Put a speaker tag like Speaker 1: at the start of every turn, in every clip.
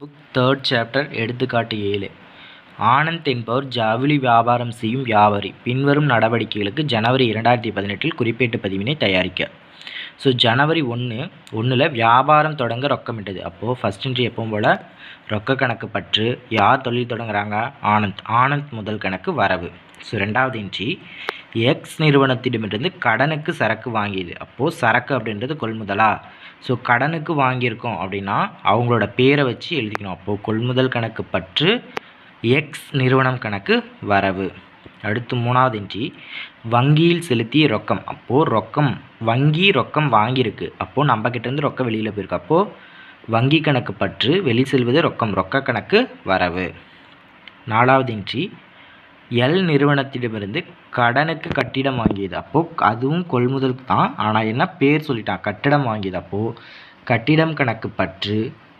Speaker 1: Book 3rd chapter எடுத்துக்காட்டு 7. ஆனந்த் என்பவர் ஜவுளி வியாபாரம் செய்யும் வியாபாரி. பின்வரும் நடவடிக்கைகளுக்கு ஜனவரி 2018 குறிப்பேட்டு பதிவினை தயாரிக்க. ஸோ ஜனவரி 1 வியாபாரம் தொடங்க ரொக்கமிட்டது. அப்போது ஃபஸ்ட் என்ட்ரி எப்பவும் போல் ரொக்க கணக்கு பற்று. யார் தொழில் தொடங்குறாங்க? ஆனந்த் முதல் கணக்கு வரவு. ஸோ ரெண்டாவது என்ட்ரி எக்ஸ் நிறுவனத்திடமிருந்து கடனுக்கு சரக்கு வாங்கியது. அப்போது சரக்கு அப்படின்றது கொள்முதலா. ஸோ கடனுக்கு வாங்கியிருக்கோம் அப்படின்னா அவங்களோட பேரை வச்சு எழுதிக்கணும். அப்போது கொள்முதல் கணக்கு பற்று எக்ஸ் நிறுவனம் கணக்கு வரவு. அடுத்து மூணாவது என்ட்ரி வங்கியில் செலுத்திய ரொக்கம். அப்போது வங்கி ரொக்கம் வாங்கியிருக்கு. அப்போது நம்மக்கிட்டேருந்து ரொக்கம் வெளியில் போயிருக்கு. அப்போது வங்கி கணக்கு பற்று வெளி செல்வது ரொக்க கணக்கு வரவு. நாலாவது என்ட்ரி எல் நிறுவனத்திடமிருந்து கடனுக்கு கட்டிடம் வாங்கியது. அப்போது அதுவும் கொள்முதல் தான், ஆனால் என்ன பேர் சொல்லிட்டான், கட்டிடம் வாங்கியது. அப்போது கட்டிடம் கணக்கு பற்று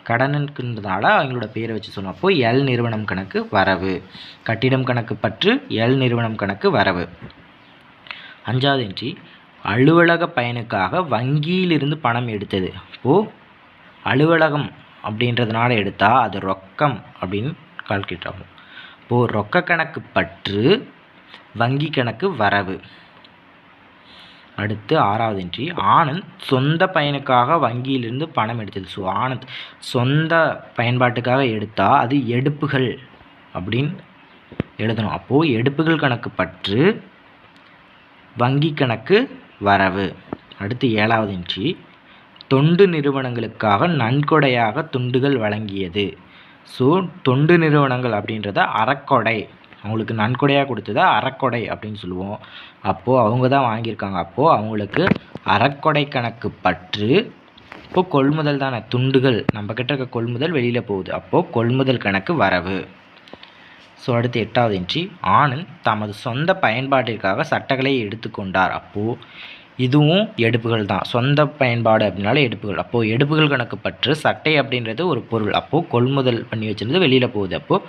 Speaker 1: கடனுக்குன்றதுனால அவங்களோட பேரை வச்சு சொல்லணும். அப்போது எல் நிறுவனம் கணக்கு வரவு. கட்டிடம் கணக்கு பற்று எல் நிறுவனம் கணக்கு வரவு. அஞ்சாவது என்ட்ரி அலுவலக பயனுக்காக வங்கியிலிருந்து பணம் எடுத்தது. அப்போது அலுவலகம் அப்படின்றதுனால எடுத்தால் அது ரொக்கம் அப்படின்னு கால்குலேட் ஆகும். இப்போது ரொக்க கணக்கு பற்று வங்கி கணக்கு வரவு. அடுத்து ஆறாவது என்ட்ரி ஆனந்த் சொந்த பயனுக்காக வங்கியிலிருந்து பணம் எடுத்தது. ஸோ ஆனந்த் சொந்த பயன்பாட்டுக்காக எடுத்தால் அது எடுப்புகள் அப்படின்னு எழுதணும். அப்போது எடுப்புகள் கணக்கு பற்று வங்கி கணக்கு வரவு. அடுத்து ஏழாவது என்ட்ரி தொண்டு நிறுவனங்களுக்காக நன்கொடையாக துண்டுகள் வழங்கியது. ஸோ தொண்டு நிறுவனங்கள் அப்படின்றத அறக்கொடை, அவங்களுக்கு நன்கொடையாக கொடுத்ததை அறக்கொடை அப்படின்னு சொல்லுவோம். அப்போது அவங்க தான் வாங்கியிருக்காங்க. அப்போது அவங்களுக்கு அறக்கொடை கணக்கு பற்று. இப்போது கொள்முதல் தானே, துண்டுகள் நம்மக்கிட்ட இருக்க கொள்முதல் வெளியில் போகுது. அப்போது கொள்முதல் கணக்கு வரவு. ஸோ அடுத்து எட்டாவது என்ட்ரி ஆனந்த் தமது சொந்த பயன்பாட்டிற்காக சட்டைகளை எடுத்துக்கொண்டார். அப்போது இதுவும் எடுப்புகள் தான், சொந்த பயன்பாடு அப்படின்னால எடுப்புகள். அப்போது எடுப்புகள் கணக்கு பற்று சட்டை அப்படின்றது ஒரு பொருள். அப்போது கொள்முதல் பண்ணி வச்சிருந்து வெளியில் போகுது. அப்போது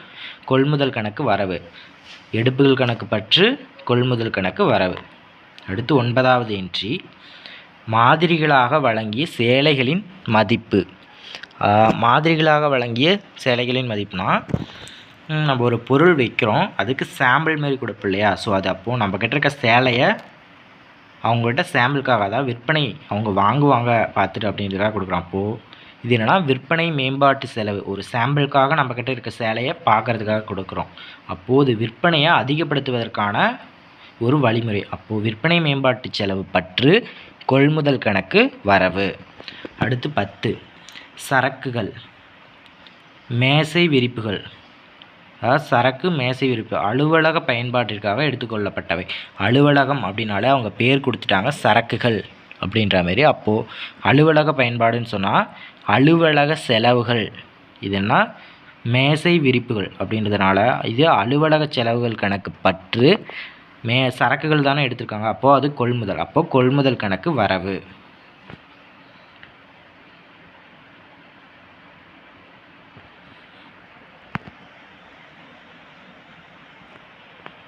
Speaker 1: கொள்முதல் கணக்கு வரவு. எடுப்புகள் கணக்கு பற்று கொள்முதல் கணக்கு வரவு. அடுத்து ஒன்பதாவது என்ட்ரி மாதிரிகளாக வழங்கிய சேலைகளின் மதிப்பு. மாதிரிகளாக வழங்கிய சேலைகளின் மதிப்புனா நம்ம ஒரு பொருள் வைக்கிறோம், அதுக்கு சாம்பிள் மாரி கொடுப்போம் இல்லையா. ஸோ அது அப்போது நம்மக்கிட்ட இருக்க சேலையை அவங்கள்ட்ட சாம்பிளுக்காக, அதாவது விற்பனை அவங்க வாங்குவாங்க பார்த்துட்டு அப்படின்றதுக்காக கொடுக்குறோம். அப்போது இது என்னென்னா விற்பனை மேம்பாட்டு செலவு. ஒரு சாம்பிளுக்காக நம்மக்கிட்ட இருக்க சேலையை பார்க்குறதுக்காக கொடுக்குறோம். அப்போது விற்பனையை அதிகப்படுத்துவதற்கான ஒரு வழிமுறை. அப்போது விற்பனை மேம்பாட்டு செலவு பற்று கொள்முதல் கணக்கு வரவு. அடுத்து 10 சரக்குகள் மேசை விரிப்புகள். அதாவது சரக்கு மேசை விரிப்பு அலுவலக பயன்பாட்டிற்காக எடுத்துக்கொள்ளப்பட்டவை. அலுவலகம் அப்படின்னாலே அவங்க பேர் கொடுத்துட்டாங்க சரக்குகள் அப்படின்ற மாதிரி. அப்போது அலுவலக பயன்பாடுன்னு சொன்னால் அலுவலக செலவுகள். இதுன்னா மேசை விரிப்புகள் அப்படின்றதுனால இது அலுவலக செலவுகள் கணக்கு பற்று சரக்குகள் தானே எடுத்திருக்காங்க. அப்போது அது கொள்முதல். அப்போது கொள்முதல் கணக்கு வரவு.